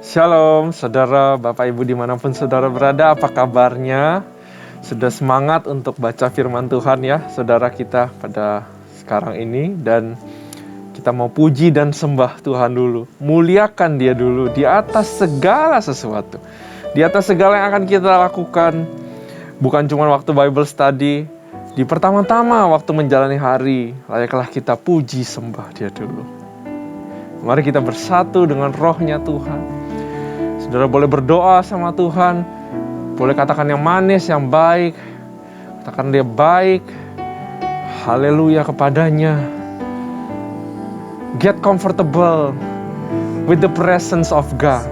Shalom saudara, Bapak Ibu dimanapun saudara berada, apa kabarnya? Sudah semangat untuk baca firman Tuhan ya saudara kita pada sekarang ini. Dan kita mau puji dan sembah Tuhan dulu, muliakan Dia dulu di atas segala sesuatu, di atas segala yang akan kita lakukan. Bukan cuma waktu Bible study, di pertama-tama waktu menjalani hari, layaklah kita puji sembah Dia dulu. Mari kita bersatu dengan rohnya Tuhan. Saudara boleh berdoa sama Tuhan, boleh katakan yang manis, yang baik, katakan Dia baik, haleluya kepadanya. Get comfortable with the presence of God.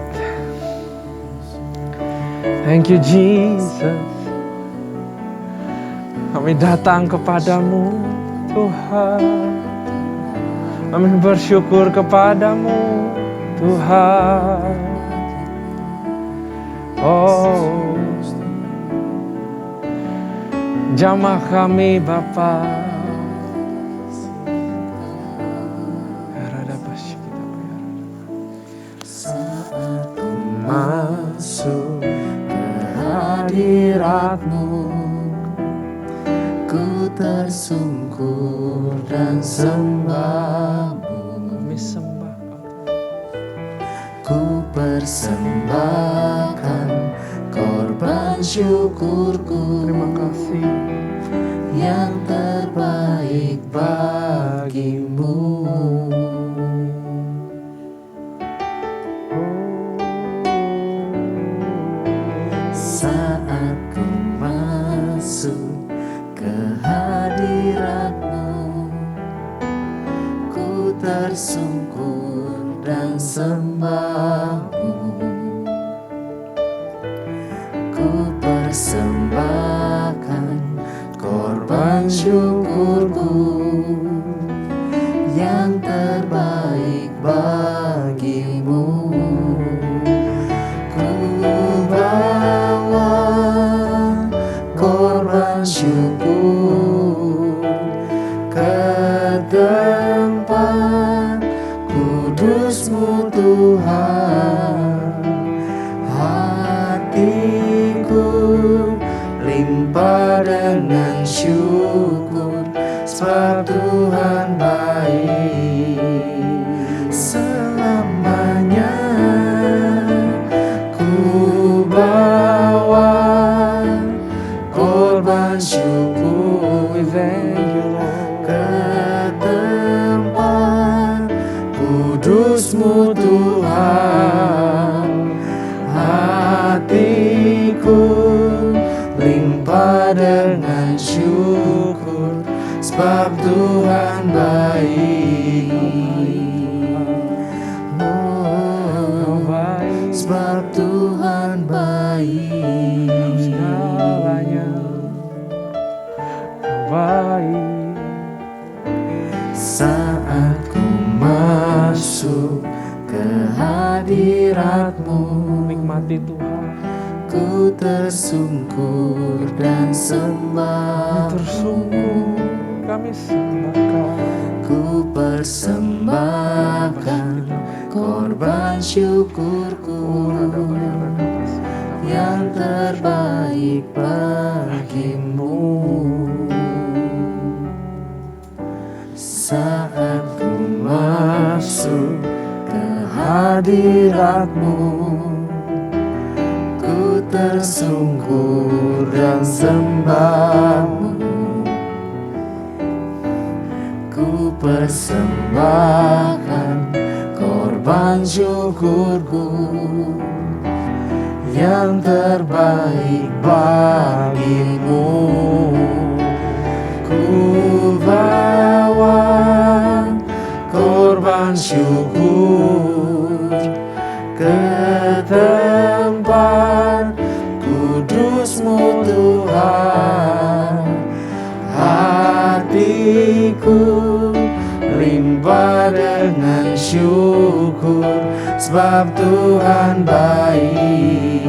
Thank you Jesus. Kami datang kepadamu Tuhan, kami bersyukur kepadamu Tuhan. Oh, jamah kami Bapa. Saat ku masuk ke hadirat-Mu, ku tersungkur dan sembah-Mu. Kami sembah Ku persembahkan korban syukurku, terima kasih yang terbaik bagimu. Saat ku masuk ke hadirat-Mu, ku tersungkur dan sembah-Mu. Ku persembahkan korban syukurku, yang terbaik bagimu. Ku bawa korban syukur ke tempat kudus-Mu Tuhan. Hatiku limpah dengan syukur, sebab Tuhan baik. Selamanya ku bawa korban syukur ke tempat kudus-Mu Tuhan. Hatiku limpah dengan syukur, sebab Tuhan baik. Oh, sebab Tuhan baik. segalanya, baik. Saat ku masuk ke hadirat-Mu, Nikmati Tuhan, ku tersungkur dan sembah. tersungkur kami sembahkan. Ku persembahkan korban syukurku, yang terbaik bagimu. Saat ku masuk ke hadirat-Mu, ku tersungkur dan sembah-Mu. Ku persembahkan korban syukurku, yang terbaik bagimu. Ku bawa korban syukur ke tempat kudus-Mu Tuhan. Hatiku limpah dengan syukur, sebab Tuhan baik.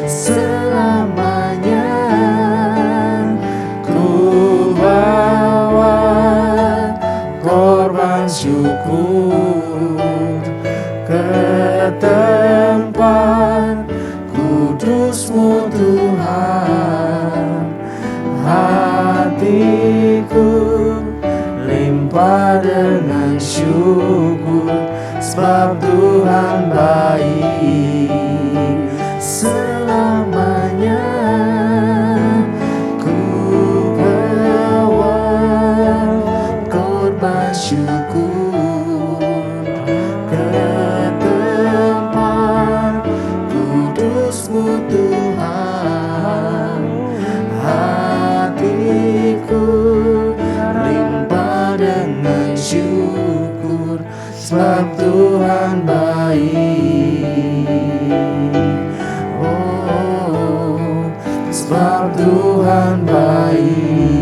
Selamanya ku bawa korban syukur ke tempat kudus-Mu Tuhan. Hatiku limpah dengan syukur, sebab Tuhan baik selamanya. Ku bawa korban syukur ke tempat kudus-Mu Tuhan. Hatiku limpah dengan syukur, sebab Tuhan baik. Oh, sebab Tuhan baik.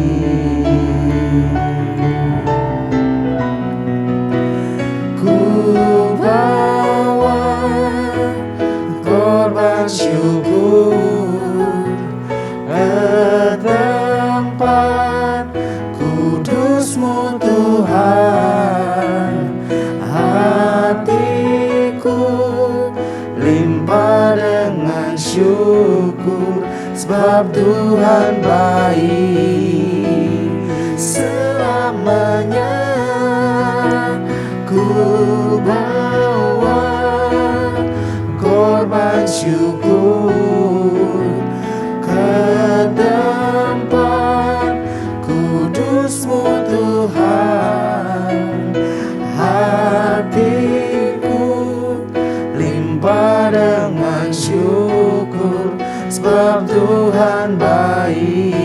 Ku bawa korban syukur ke tempat kudus-Mu Tuhan. Hatiku limpah dengan syukur, sebab Tuhan baik selamanya. Ku bawa korban syukur ke tempat kudus-Mu Tuhan. Hatiku limpah dengan syukur, sebab Tuhan baik.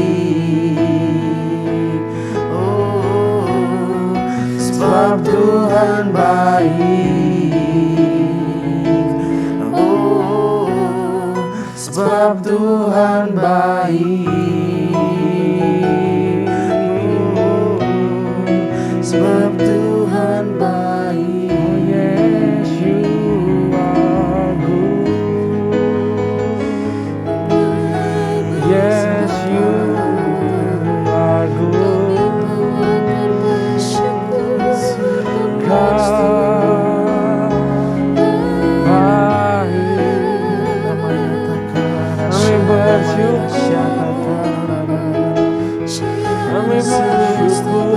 Oh, sebab Tuhan baik. Oh, sebab Tuhan baik. Oh, sebab Tuhan baik. Oh yes, you are good. Yes, you are good. God baik. Kami bersyukur. Kami bersyukur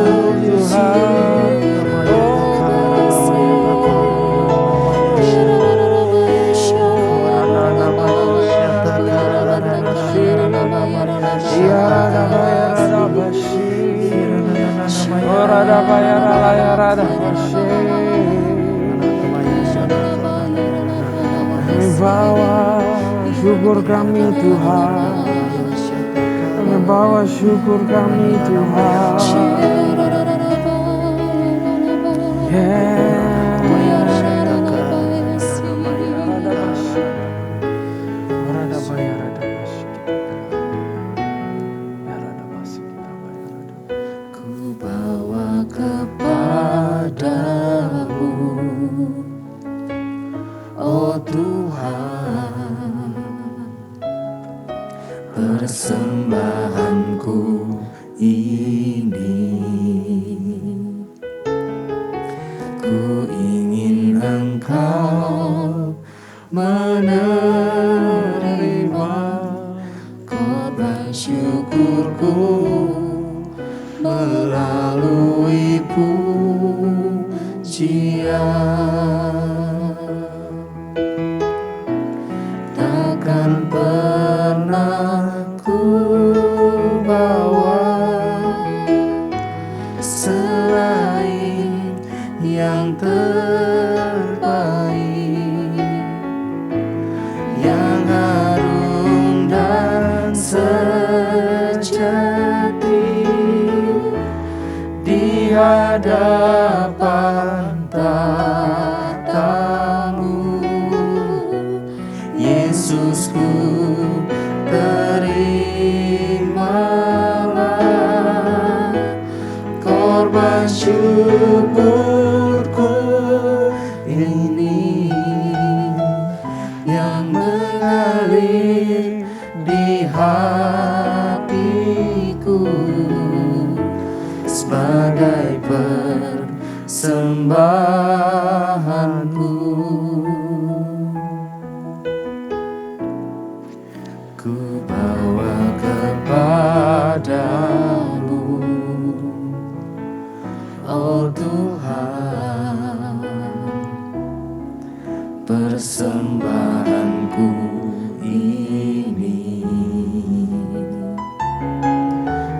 Tuhan. Kami bawa syukur kami Tuhan. Kami bawa syukur kami Tuhan. Ku bawa kepadamu, oh Tuhan, persembahanku ini. Ku ingin Engkau menerima korban syukurku melalui pujian. Takkan pernah ku bawa selain yang terbaik, yang harum dan sejati di hadapan tatamu. Yesusku, terimalah korban syukurku ini yang mengalir di hatiku sebagai persembahanku. persembahanku ini.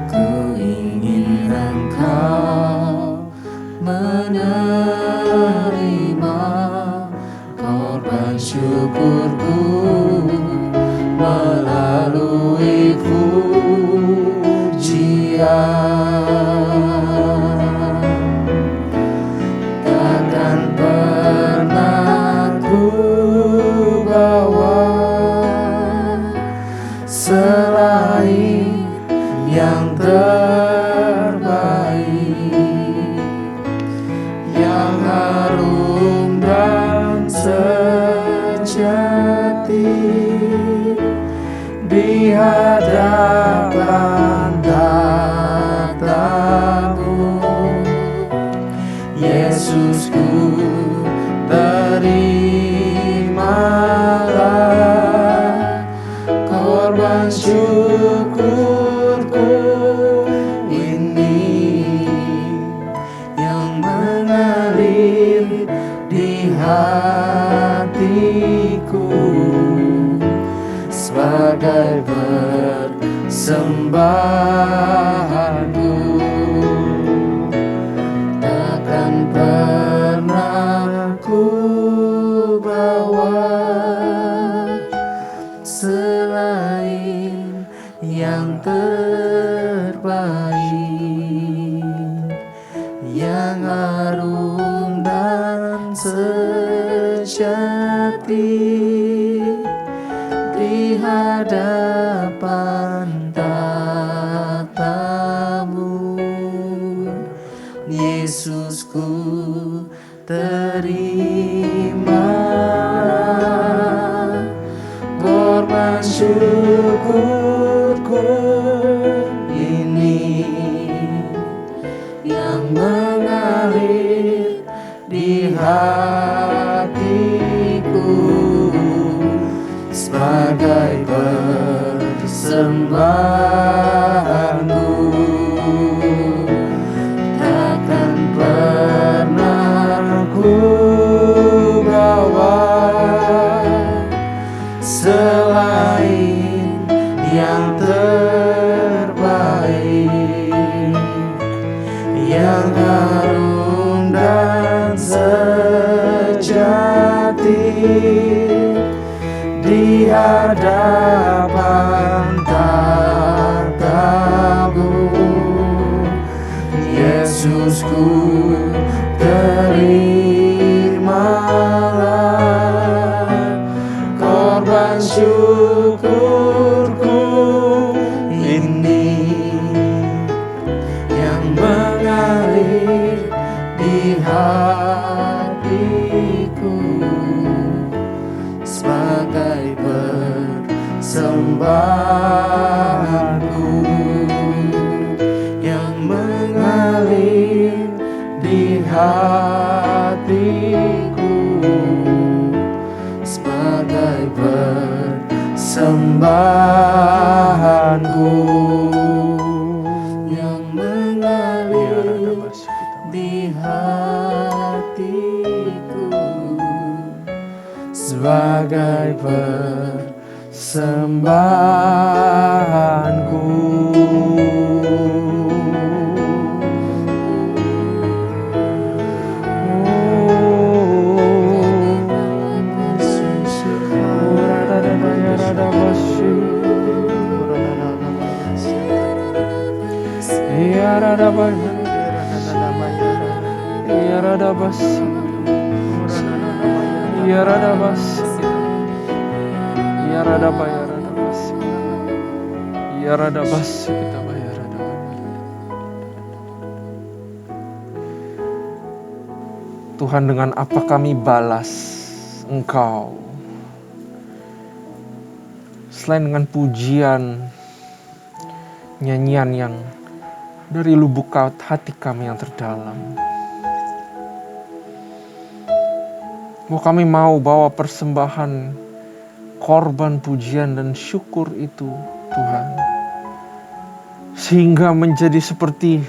Ku ingin Engkau menerima korban syukurku melalui pujian. Takkan pernah ku bawa selain yang terbaik, yang harum dan sejati di hadapan tatamu. Yesusku, terimalah korban syukurku ini yang mengalir di hatiku sebagai persembahanku. Takkan pernah ku bawa selain yang terbaik, yang harum dan sejati di hadapan tatamu. Yesusku, terimalah korban syukurku ini yang mengalir di hatiku sebagai persembahanku. Takkan pernah ku bawa selain yang terbaik, yang harum dan sejati di hadapan tatamu. Yesusku, terimalah korban syukurku ini yang mengalir di hatiku sebagai persembahanku, yang mengalir di hatiku sebagai persembahanku, yang mengalir di hatiku sebagai persembahanku. Tuhan, dengan apa kami balas Engkau selain dengan pujian, nyanyian yang dari lubuk hati kami yang terdalam. Kami mau bawa persembahan, korban pujian dan syukur itu, Tuhan, sehingga menjadi seperti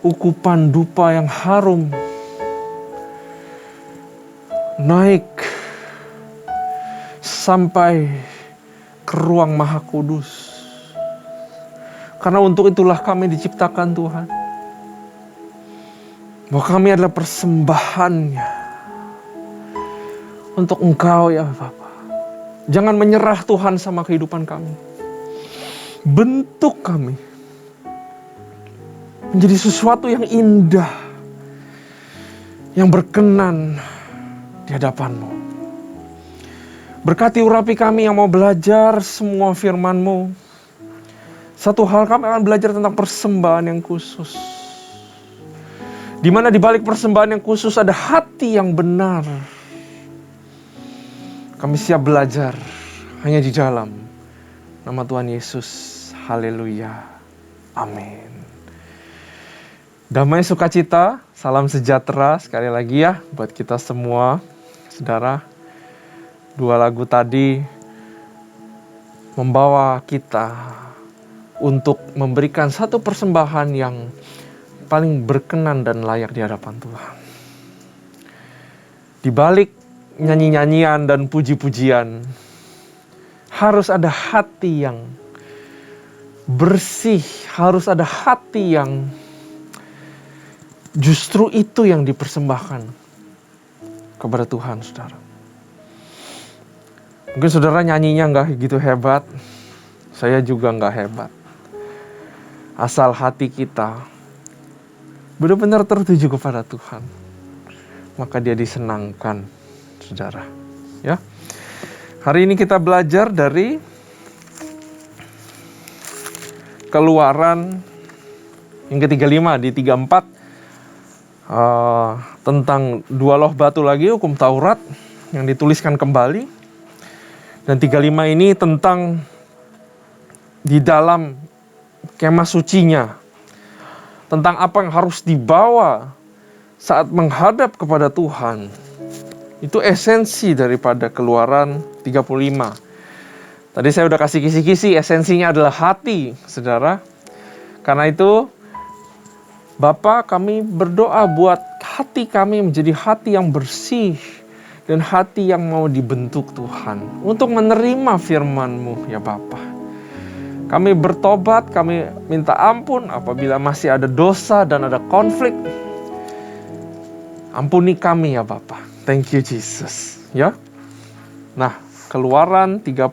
ukupan dupa yang harum naik sampai ke ruang Maha Kudus. Karena untuk itulah kami diciptakan Tuhan. Bahwa kami adalah persembahannya untuk Engkau ya Bapa. Jangan menyerah Tuhan sama kehidupan kami. Bentuk kami menjadi sesuatu yang indah, yang berkenan di hadapan-Mu. Berkati urapi kami yang mau belajar semua firman-Mu. Satu hal, kami akan belajar tentang persembahan yang khusus. Di mana di balik persembahan yang khusus ada hati yang benar. Kami siap belajar hanya di dalam nama Tuhan Yesus. Haleluya. Amin. Damai sukacita, salam sejahtera sekali lagi ya buat kita semua. Saudara, 2 lagu tadi membawa kita untuk memberikan satu persembahan yang paling berkenan dan layak di hadapan Tuhan. Di balik nyanyi-nyanyian dan puji-pujian, harus ada hati yang bersih, harus ada hati yang justru itu yang dipersembahkan kepada Tuhan, saudara. Mungkin saudara nyanyinya nggak gitu hebat, saya juga nggak hebat. Asal hati kita benar-benar tertuju kepada Tuhan, maka Dia disenangkan, saudara. Ya, hari ini kita belajar dari Keluaran yang ke-35 di 34 tentang 2 loh batu lagi, hukum Taurat yang dituliskan kembali. Dan 35 ini tentang di dalam kemah sucinya, tentang apa yang harus dibawa saat menghadap kepada Tuhan. Itu esensi daripada Keluaran 35. Tadi saya udah kasih kisi-kisi, esensinya adalah hati, saudara. Karena itu, Bapa, kami berdoa buat hati kami menjadi hati yang bersih dan hati yang mau dibentuk Tuhan untuk menerima firman-Mu ya Bapa. Kami bertobat, kami minta ampun apabila masih ada dosa dan ada konflik. Ampuni kami ya Bapa. Thank you Jesus. Ya. Nah, Keluaran 35.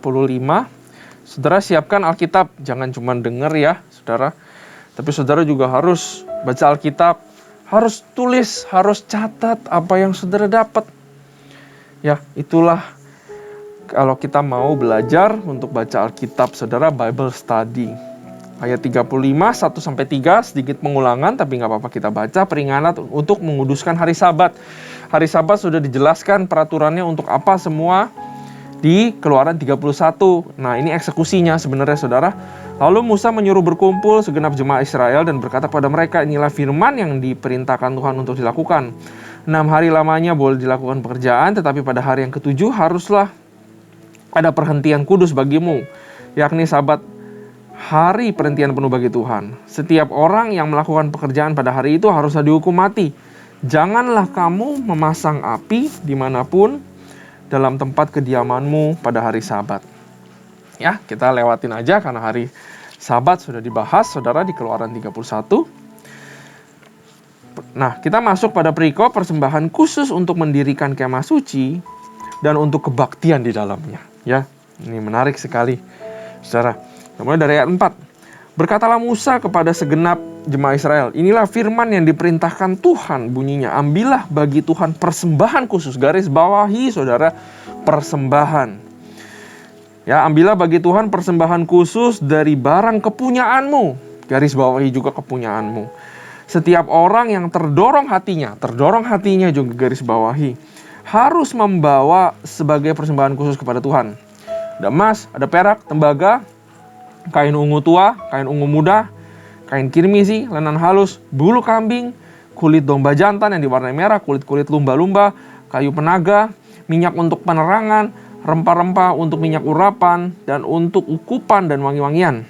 Saudara siapkan Alkitab, jangan cuma dengar ya, Saudara. Tapi saudara juga harus baca Alkitab, harus tulis, harus catat apa yang saudara dapat. Ya, itulah kalau kita mau belajar untuk baca Alkitab, saudara, Bible Study. Ayat 35, 1-3, sedikit pengulangan, tapi nggak apa-apa kita baca. Peringatan untuk menguduskan hari Sabat. Hari Sabat sudah dijelaskan peraturannya untuk apa semua di Keluaran 31. Nah, ini eksekusinya sebenarnya, saudara. Lalu Musa menyuruh berkumpul segenap jemaah Israel dan berkata kepada mereka, inilah firman yang diperintahkan Tuhan untuk dilakukan. 6 hari lamanya boleh dilakukan pekerjaan, tetapi pada hari yang ke-7 haruslah ada perhentian kudus bagimu, yakni Sabat, hari perhentian penuh bagi Tuhan. Setiap orang yang melakukan pekerjaan pada hari itu haruslah dihukum mati. Janganlah kamu memasang api dimanapun dalam tempat kediamanmu pada hari Sabat. Ya, kita lewatin aja karena hari Sabat sudah dibahas, saudara, di Keluaran 31. Nah, kita masuk pada perikop persembahan khusus untuk mendirikan kemah suci dan untuk kebaktian di dalamnya. Ya, ini menarik sekali, saudara. Mulai dari ayat 4. Berkatalah Musa kepada segenap jemaah Israel, inilah firman yang diperintahkan Tuhan, bunyinya, ambillah bagi Tuhan persembahan khusus, garis bawahi, saudara, persembahan. Ya, ambillah bagi Tuhan persembahan khusus dari barang kepunyaanmu, garis bawahi juga kepunyaanmu. Setiap orang yang terdorong hatinya juga garis bawahi, harus membawa sebagai persembahan khusus kepada Tuhan. Ada emas, ada perak, tembaga, kain ungu tua, kain ungu muda, kain kirmisi, lenan halus, bulu kambing, kulit domba jantan yang diwarnai merah, kulit-kulit lumba-lumba, kayu penaga, minyak untuk penerangan, rempah-rempah untuk minyak urapan, dan untuk ukupan dan wangi-wangian.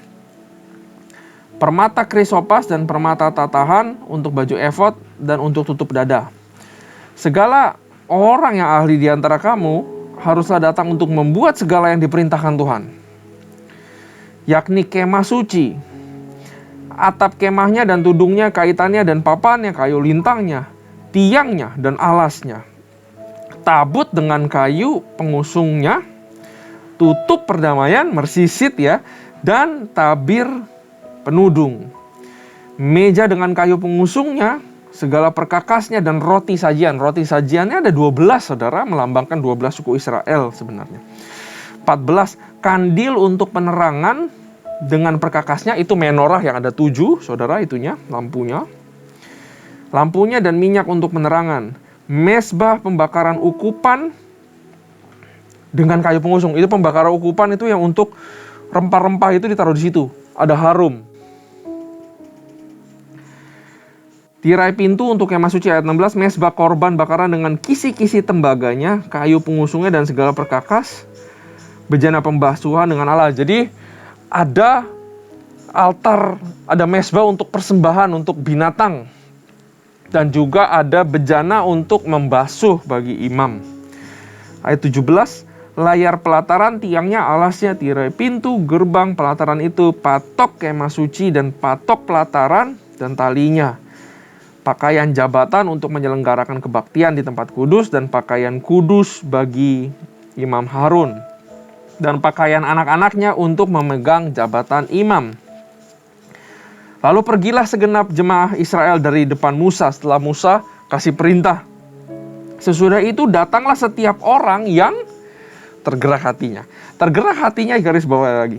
Permata krisopas dan permata tatahan untuk baju efod dan untuk tutup dada. Segala orang yang ahli di antara kamu haruslah datang untuk membuat segala yang diperintahkan Tuhan, yakni kemah suci, atap kemahnya dan tudungnya, kaitannya dan papannya, kayu lintangnya, tiangnya dan alasnya, tabut dengan kayu pengusungnya, tutup perdamaian, mersisit ya, dan tabir penudung, meja dengan kayu pengusungnya, segala perkakasnya, dan roti sajian. Roti sajiannya ada 12, saudara, melambangkan 12 suku Israel sebenarnya. 14, kandil untuk penerangan dengan perkakasnya, itu menorah yang ada 7, saudara, itunya, lampunya. Lampunya dan minyak untuk penerangan. Mezbah pembakaran ukupan dengan kayu pengusung. Itu pembakaran ukupan itu yang untuk rempah-rempah itu ditaruh di situ. Ada harum. Tirai pintu untuk kemah suci ayat 16, mezbah korban bakaran dengan kisi-kisi tembaganya, kayu pengusungnya dan segala perkakas, bejana pembasuhan dengan Allah. Jadi ada altar, ada mezbah untuk persembahan untuk binatang, dan juga ada bejana untuk membasuh bagi imam. Ayat 17, layar pelataran, tiangnya, alasnya, tirai pintu, gerbang pelataran itu, patok kemah suci dan patok pelataran dan talinya, pakaian jabatan untuk menyelenggarakan kebaktian di tempat kudus, dan pakaian kudus bagi Imam Harun, dan pakaian anak-anaknya untuk memegang jabatan imam. Lalu pergilah segenap jemaah Israel dari depan Musa setelah Musa kasih perintah. Sesudah itu datanglah setiap orang yang tergerak hatinya. Tergerak hatinya, garis bawah lagi.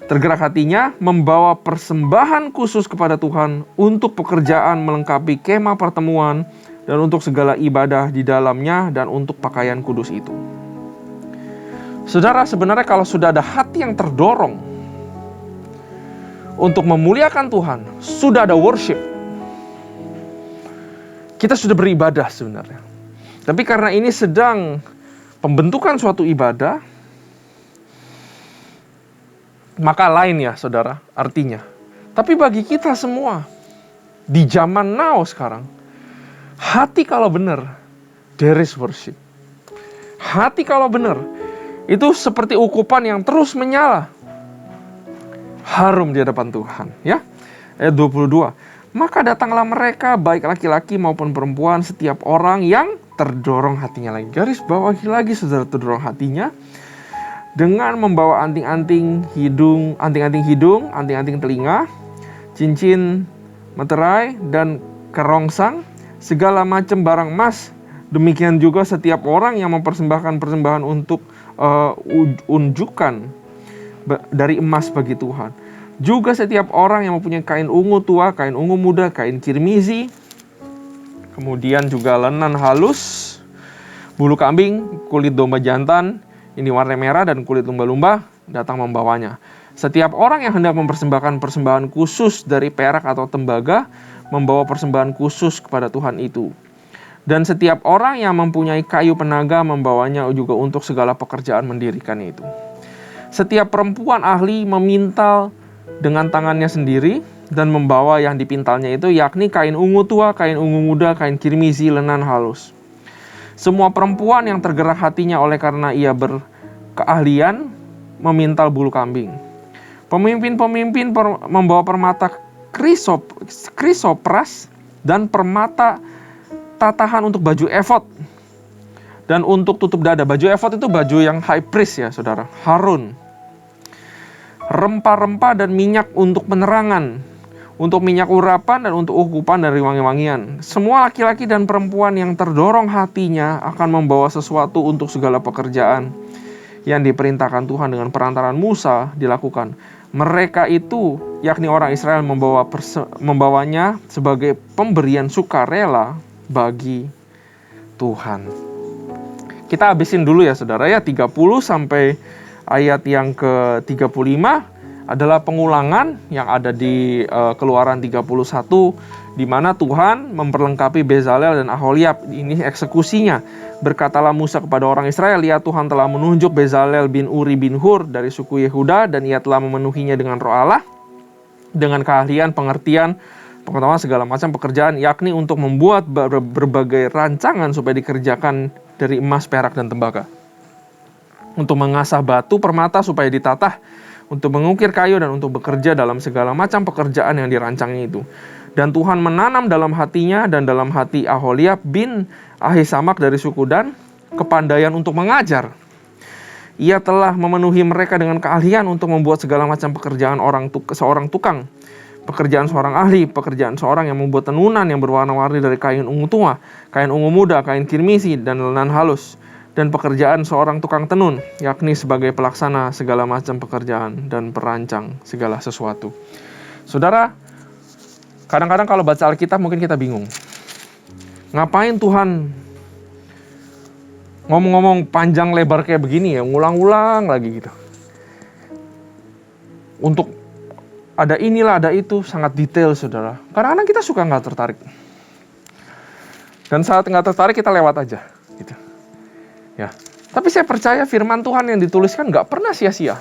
Tergerak hatinya membawa persembahan khusus kepada Tuhan untuk pekerjaan melengkapi kemah pertemuan dan untuk segala ibadah di dalamnya dan untuk pakaian kudus itu. Saudara, sebenarnya kalau sudah ada hati yang terdorong untuk memuliakan Tuhan, sudah ada worship, kita sudah beribadah sebenarnya. Tapi karena ini sedang pembentukan suatu ibadah, maka lain ya saudara artinya. Tapi bagi kita semua di zaman now sekarang, hati kalau benar, there is worship. Hati kalau benar, itu seperti ukupan yang terus menyala, harum di hadapan Tuhan ya. Ayat 22, maka datanglah mereka baik laki-laki maupun perempuan, setiap orang yang terdorong hatinya. Lagi garis bawahi lagi saudara, terdorong hatinya, dengan membawa anting-anting hidung, anting-anting telinga, cincin meterai dan kerongsang, segala macam barang emas. Demikian juga setiap orang yang mempersembahkan persembahan untuk unjukan dari emas bagi Tuhan. Juga setiap orang yang mempunyai kain ungu tua, kain ungu muda, kain kirmizi, kemudian juga lenan halus, bulu kambing, kulit domba jantan, ini warna merah, dan kulit lumba-lumba, datang membawanya. Setiap orang yang hendak mempersembahkan persembahan khusus dari perak atau tembaga, membawa persembahan khusus kepada Tuhan itu. Dan setiap orang yang mempunyai kayu penaga, membawanya juga untuk segala pekerjaan mendirikan itu. Setiap perempuan ahli memintal dengan tangannya sendiri, dan membawa yang dipintalnya itu, yakni kain ungu tua, kain ungu muda, kain kirmizi, lenan halus. Semua perempuan yang tergerak hatinya oleh karena ia berkeahlian memintal bulu kambing. Pemimpin-pemimpin membawa permata krisopras dan permata tatahan untuk baju efod dan untuk tutup dada. Baju efod itu baju yang high priest ya saudara, Harun. Rempah-rempah dan minyak untuk penerangan, untuk minyak urapan dan untuk ukupan dari wangi-wangian. Semua laki-laki dan perempuan yang terdorong hatinya akan membawa sesuatu untuk segala pekerjaan yang diperintahkan Tuhan dengan perantaraan Musa dilakukan. Mereka itu, yakni orang Israel, membawanya sebagai pemberian sukarela bagi Tuhan. Kita habisin dulu ya saudara ya, 30 sampai ayat yang ke-35 adalah pengulangan yang ada di Keluaran 31, di mana Tuhan memperlengkapi Bezalel dan Aholiab. Ini eksekusinya. Berkatalah Musa kepada orang Israel, lihat Tuhan telah menunjuk Bezalel bin Uri bin Hur dari suku Yehuda, dan ia telah memenuhinya dengan roh Allah, dengan keahlian, pengertian, pengetahuan segala macam pekerjaan, yakni untuk membuat berbagai rancangan supaya dikerjakan dari emas, perak, dan tembaga. untuk mengasah batu permata supaya ditatah, untuk mengukir kayu, dan untuk bekerja dalam segala macam pekerjaan yang dirancangnya itu. Dan Tuhan menanam dalam hatinya dan dalam hati Aholiab bin Ahisamak dari suku Dan kepandaian untuk mengajar. Ia telah memenuhi mereka dengan keahlian untuk membuat segala macam pekerjaan seorang tukang, pekerjaan seorang ahli, pekerjaan seorang yang membuat tenunan yang berwarna-warni dari kain ungu tua, kain ungu muda, kain kirmisi, dan lenan halus, dan pekerjaan seorang tukang tenun, yakni sebagai pelaksana segala macam pekerjaan dan perancang segala sesuatu. Saudara, kadang-kadang kalau baca Alkitab mungkin kita bingung. Ngapain Tuhan ngomong-ngomong panjang lebar kayak begini ya, ngulang-ulang lagi gitu. Untuk ada inilah, ada itu, sangat detail saudara. Kadang-kadang kita suka nggak tertarik. Dan saat nggak tertarik kita lewat aja gitu. Ya. Tapi saya percaya firman Tuhan yang dituliskan nggak pernah sia-sia.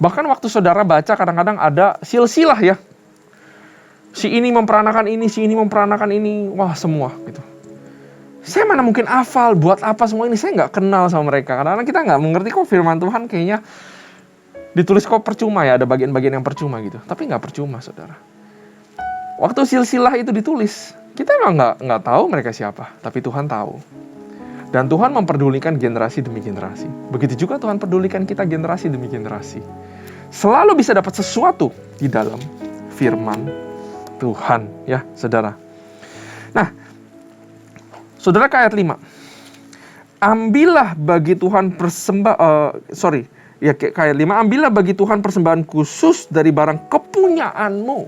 Bahkan waktu saudara baca kadang-kadang ada silsilah ya. Si ini memperanakan ini, si ini memperanakan ini, wah semua gitu. Saya mana mungkin hafal, buat apa semua ini, saya nggak kenal sama mereka. Karena kita nggak mengerti kok firman Tuhan kayaknya ditulis kok percuma ya, ada bagian-bagian yang percuma gitu. Tapi nggak percuma saudara. Waktu silsilah itu ditulis, kita nggak tahu mereka siapa, tapi Tuhan tahu. Dan Tuhan memperdulikan generasi demi generasi. Begitu juga Tuhan pedulikan kita generasi demi generasi. Selalu bisa dapat sesuatu di dalam firman Tuhan ya saudara. Nah, saudara ke ayat 5. Ambillah bagi Tuhan ayat 5. Ambillah bagi Tuhan persembahan khusus dari barang kepunyaanmu.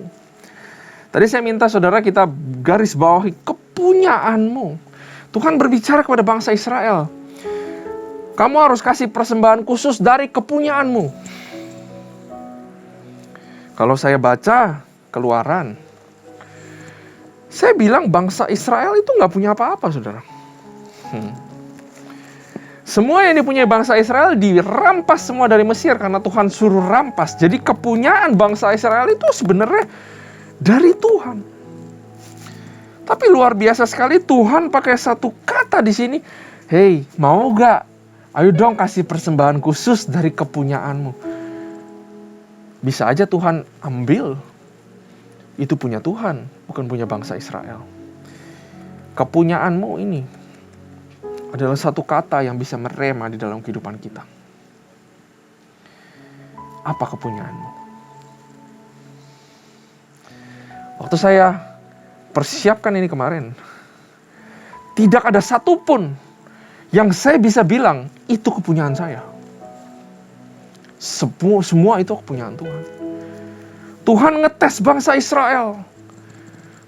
Tadi saya minta saudara kita garis bawahi kepunyaanmu. Tuhan berbicara kepada bangsa Israel. Kamu harus kasih persembahan khusus dari kepunyaanmu. Kalau saya baca Keluaran, saya bilang bangsa Israel itu nggak punya apa-apa, saudara. Semua yang dipunyai bangsa Israel dirampas semua dari Mesir karena Tuhan suruh rampas. Jadi kepunyaan bangsa Israel itu sebenarnya dari Tuhan. Tapi luar biasa sekali Tuhan pakai satu kata di sini. Hei, mau gak? Ayo dong kasih persembahan khusus dari kepunyaanmu. Bisa aja Tuhan ambil. Itu punya Tuhan, bukan punya bangsa Israel. Kepunyaanmu ini adalah satu kata yang bisa merema di dalam kehidupan kita. Apa kepunyaanmu? Waktu saya persiapkan ini kemarin, tidak ada satupun yang saya bisa bilang itu kepunyaan saya. Semua itu kepunyaan Tuhan. Tuhan ngetes bangsa Israel.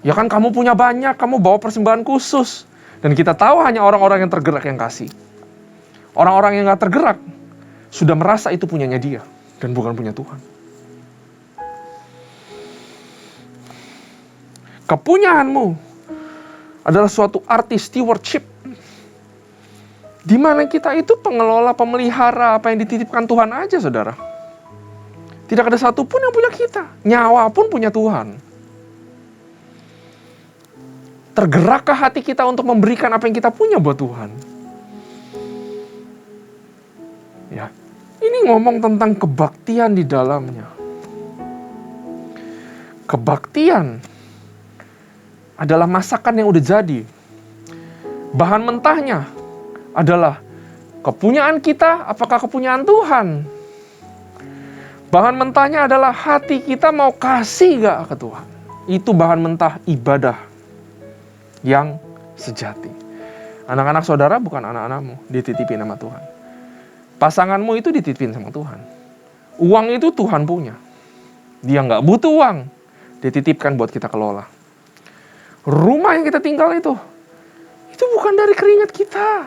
Ya kan kamu punya banyak, kamu bawa persembahan khusus. Dan kita tahu hanya orang-orang yang tergerak yang kasih. Orang-orang yang gak tergerak sudah merasa itu punyanya dia dan bukan punya Tuhan. Kepunyaanmu adalah suatu arti stewardship, di mana kita itu pengelola, pemelihara apa yang dititipkan Tuhan aja, saudara. Tidak ada satupun yang punya kita. Nyawa pun punya Tuhan. Tergerakkah hati kita untuk memberikan apa yang kita punya buat Tuhan? Ya, ini ngomong tentang kebaktian di dalamnya. Kebaktian adalah masakan yang udah jadi. Bahan mentahnya adalah kepunyaan kita, apakah kepunyaan Tuhan? Bahan mentahnya adalah hati kita mau kasih gak ke Tuhan. Itu bahan mentah ibadah yang sejati. Anak-anak saudara bukan anak-anakmu, dititipin sama Tuhan. Pasanganmu itu dititipin sama Tuhan. Uang itu Tuhan punya. Dia gak butuh uang, dititipkan buat kita kelola. Rumah yang kita tinggal itu bukan dari keringat kita.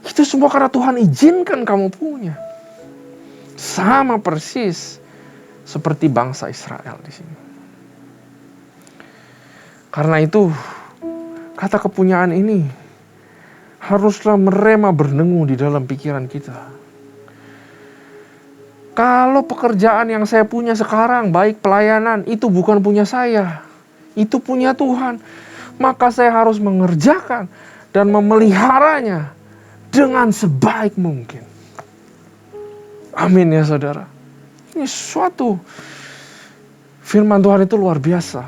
Itu semua karena Tuhan izinkan kamu punya. Sama persis seperti bangsa Israel di sini. Karena itu, kata kepunyaan ini haruslah merema bernengu di dalam pikiran kita. Kalau pekerjaan yang saya punya sekarang, baik pelayanan, itu bukan punya saya. Itu punya Tuhan. maka saya harus mengerjakan dan memeliharanya dengan sebaik mungkin. Amin ya saudara. Ini suatu firman Tuhan itu luar biasa,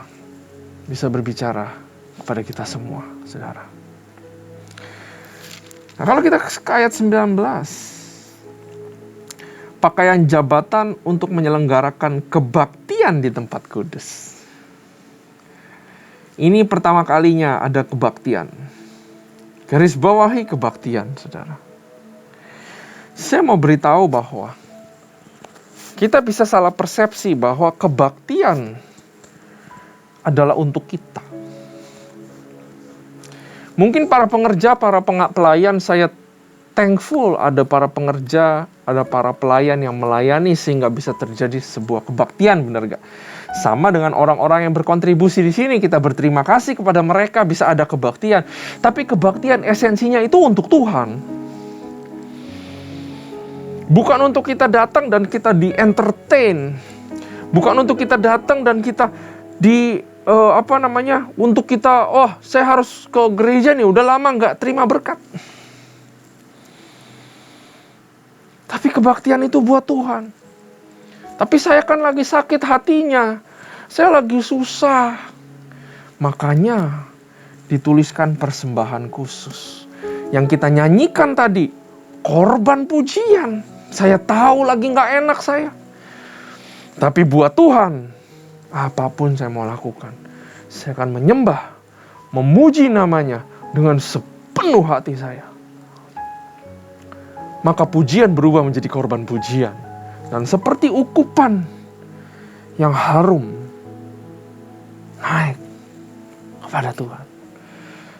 bisa berbicara kepada kita semua, saudara. Nah, kalau kita ke ayat 19, pakaian jabatan untuk menyelenggarakan kebaktian di tempat kudus. Ini pertama kalinya ada kebaktian. Garis bawahi kebaktian, saudara. Saya mau beritahu bahwa kita bisa salah persepsi bahwa kebaktian adalah untuk kita. Mungkin para pengerja, para pelayan, saya thankful ada para pengerja, ada para pelayan yang melayani sehingga bisa terjadi sebuah kebaktian, benar gak? Sama dengan orang-orang yang berkontribusi di sini, kita berterima kasih kepada mereka bisa ada kebaktian. Tapi kebaktian esensinya itu untuk Tuhan. Bukan untuk kita datang dan kita di-entertain. Bukan untuk kita datang dan kita untuk kita, saya harus ke gereja nih, udah lama nggak terima berkat. Tapi kebaktian itu buat Tuhan. Tapi saya kan lagi sakit hatinya, saya lagi susah. Makanya dituliskan persembahan khusus. Yang kita nyanyikan tadi, korban pujian. Saya tahu lagi nggak enak saya. Tapi buat Tuhan, apapun saya mau lakukan, saya akan menyembah, memuji namanya dengan sepenuh hati saya. Maka pujian berubah menjadi korban pujian. Dan seperti ukupan yang harum, naik kepada Tuhan.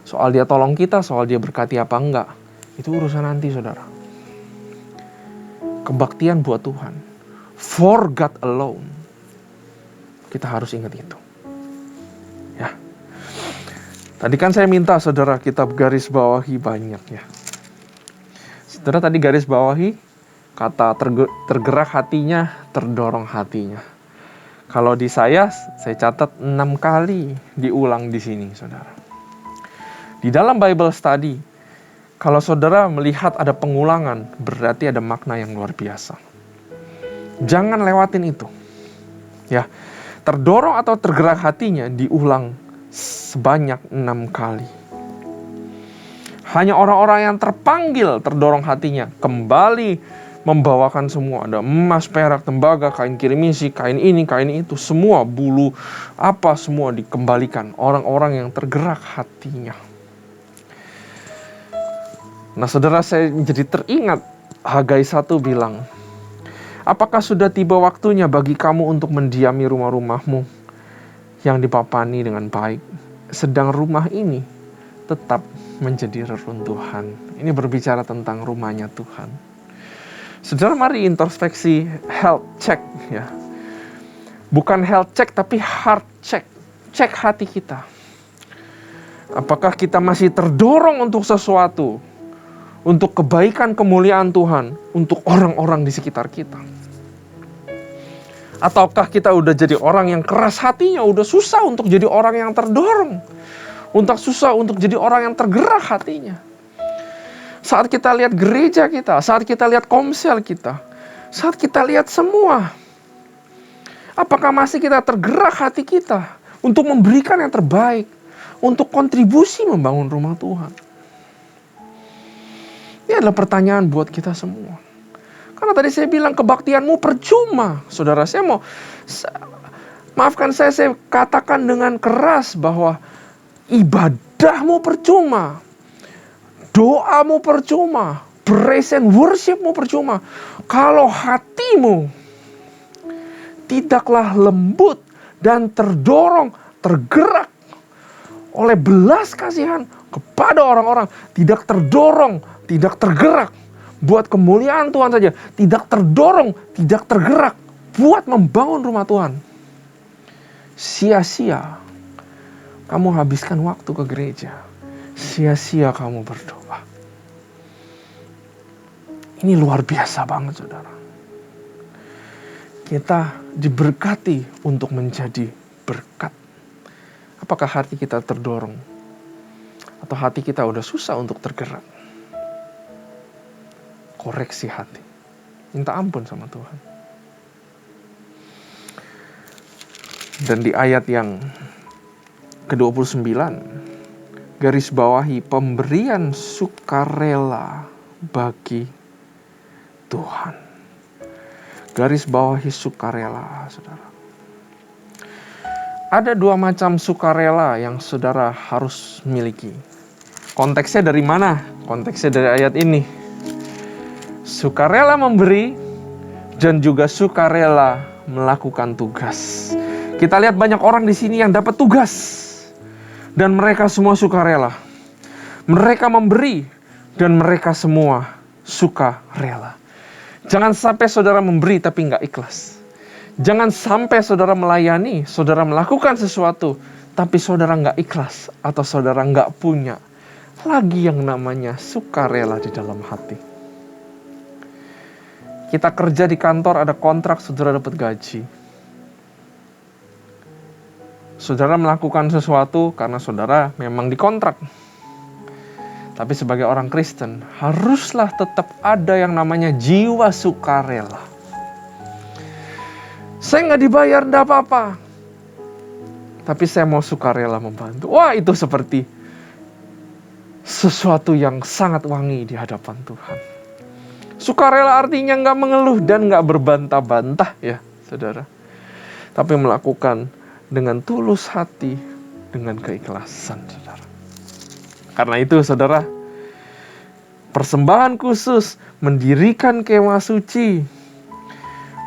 Soal dia tolong kita, soal dia berkati apa enggak, itu urusan nanti, saudara. Kebaktian buat Tuhan. For God alone. Kita harus ingat itu. Ya. Tadi kan saya minta saudara kita garis bawahi banyak ya. Saudara tadi garis bawahi kata tergerak hatinya, terdorong hatinya. Kalau di saya catat 6 kali diulang di sini, saudara. Di dalam Bible study, kalau saudara melihat ada pengulangan, berarti ada makna yang luar biasa. Jangan lewatin itu. Ya, terdorong atau tergerak hatinya diulang sebanyak 6 kali. Hanya orang-orang yang terpanggil terdorong hatinya kembali membawakan semua. Ada emas, perak, tembaga, kain kirimisi, kain ini, kain itu. Semua bulu apa semua dikembalikan. Orang-orang yang tergerak hatinya. Nah saudara, saya jadi teringat Hagai 1 bilang, apakah sudah tiba waktunya bagi kamu untuk mendiami rumah-rumahmu yang dipapani dengan baik, sedang rumah ini tetap menjadi reruntuhan. Ini berbicara tentang rumahnya Tuhan. Saudara, mari introspeksi, health check ya. Bukan health check tapi heart check. Cek hati kita. Apakah kita masih terdorong untuk sesuatu, untuk kebaikan kemuliaan Tuhan, untuk orang-orang di sekitar kita? Ataukah kita udah jadi orang yang keras hatinya, udah susah untuk jadi orang yang terdorong, untuk susah untuk jadi orang yang tergerak hatinya? Saat kita lihat gereja kita, saat kita lihat komsel kita, saat kita lihat semua, apakah masih kita tergerak hati kita untuk memberikan yang terbaik, untuk kontribusi membangun rumah Tuhan? Ini adalah pertanyaan buat kita semua. Karena tadi saya bilang kebaktianmu percuma. Saudara, maafkan saya katakan dengan keras bahwa ibadahmu percuma. Doamu percuma. Praise and worshipmu percuma. Kalau hatimu tidaklah lembut dan terdorong, tergerak oleh belas kasihan kepada orang-orang, tidak terdorong, tidak tergerak buat kemuliaan Tuhan saja, tidak terdorong, tidak tergerak buat membangun rumah Tuhan, sia-sia kamu habiskan waktu ke gereja, sia-sia kamu berdoa. Ini luar biasa banget, saudara. Kita diberkati untuk menjadi berkat. Apakah hati kita terdorong atau hati kita udah susah untuk tergerak, koreksi hati. Minta ampun sama Tuhan. Dan di ayat yang ke-29, garis bawahi pemberian sukarela bagi Tuhan. Garis bawahi sukarela, saudara. Ada dua macam sukarela yang saudara harus miliki. Konteksnya dari mana? Konteksnya dari ayat ini. Sukarela memberi dan juga sukarela melakukan tugas. Kita lihat banyak orang di sini yang dapat tugas dan mereka semua sukarela. Mereka memberi dan mereka semua sukarela. Jangan sampai saudara memberi tapi nggak ikhlas. Jangan sampai saudara melayani, saudara melakukan sesuatu tapi saudara nggak ikhlas atau saudara nggak punya lagi yang namanya sukarela di dalam hati. Kita kerja di kantor, ada kontrak, saudara dapat gaji. Saudara melakukan sesuatu karena saudara memang dikontrak. Tapi sebagai orang Kristen, haruslah tetap ada yang namanya jiwa sukarela. Saya nggak dibayar, nggak apa-apa. Tapi saya mau sukarela membantu. Wah, itu seperti sesuatu yang sangat wangi di hadapan Tuhan. Sukarela artinya nggak mengeluh dan nggak berbantah-bantah ya, saudara. Tapi melakukan dengan tulus hati, dengan keikhlasan, saudara. Karena itu, saudara, persembahan khusus, mendirikan kemah suci,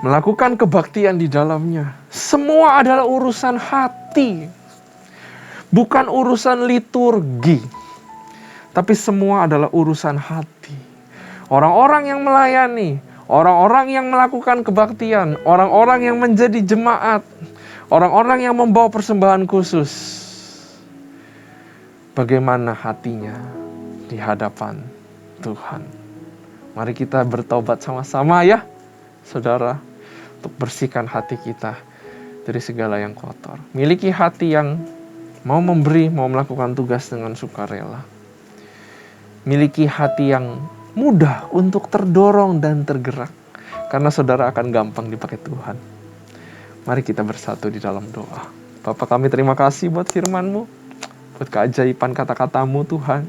melakukan kebaktian di dalamnya, semua adalah urusan hati. Bukan urusan liturgi, tapi semua adalah urusan hati. Orang-orang yang melayani, orang-orang yang melakukan kebaktian, orang-orang yang menjadi jemaat, orang-orang yang membawa persembahan khusus, bagaimana hatinya di hadapan Tuhan. Mari kita bertobat sama-sama ya, saudara, untuk bersihkan hati kita dari segala yang kotor. Miliki hati yang mau memberi, mau melakukan tugas dengan sukarela. Miliki hati yang mudah untuk terdorong dan tergerak, karena saudara akan gampang dipakai Tuhan. Mari kita bersatu di dalam doa. Bapa, kami terima kasih buat firman-Mu, buat keajaiban kata-kata-Mu Tuhan.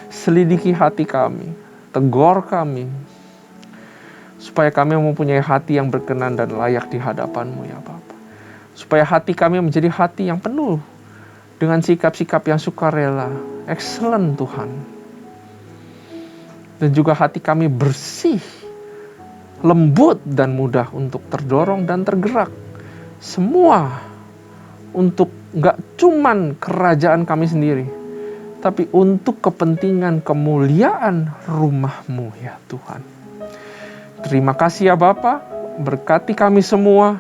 Selidiki hati kami, tegur kami, supaya kami mempunyai hati yang berkenan dan layak di hadapan-Mu ya Bapa. Supaya hati kami menjadi hati yang penuh dengan sikap-sikap yang sukarela. Excellent Tuhan. Dan juga hati kami bersih, lembut dan mudah untuk terdorong dan tergerak. Semua untuk gak cuman kerajaan kami sendiri, tapi untuk kepentingan kemuliaan rumah-Mu ya Tuhan. Terima kasih ya Bapa, berkati kami semua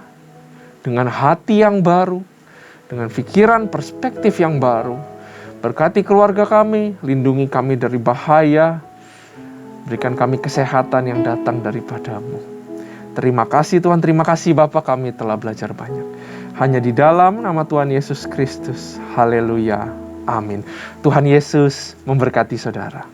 dengan hati yang baru, dengan pikiran perspektif yang baru. Berkati keluarga kami, lindungi kami dari bahaya, berikan kami kesehatan yang datang daripada-Mu. Terima kasih Tuhan, terima kasih Bapa, kami telah belajar banyak. Hanya di dalam nama Tuhan Yesus Kristus. Haleluya. Amin. Tuhan Yesus memberkati saudara.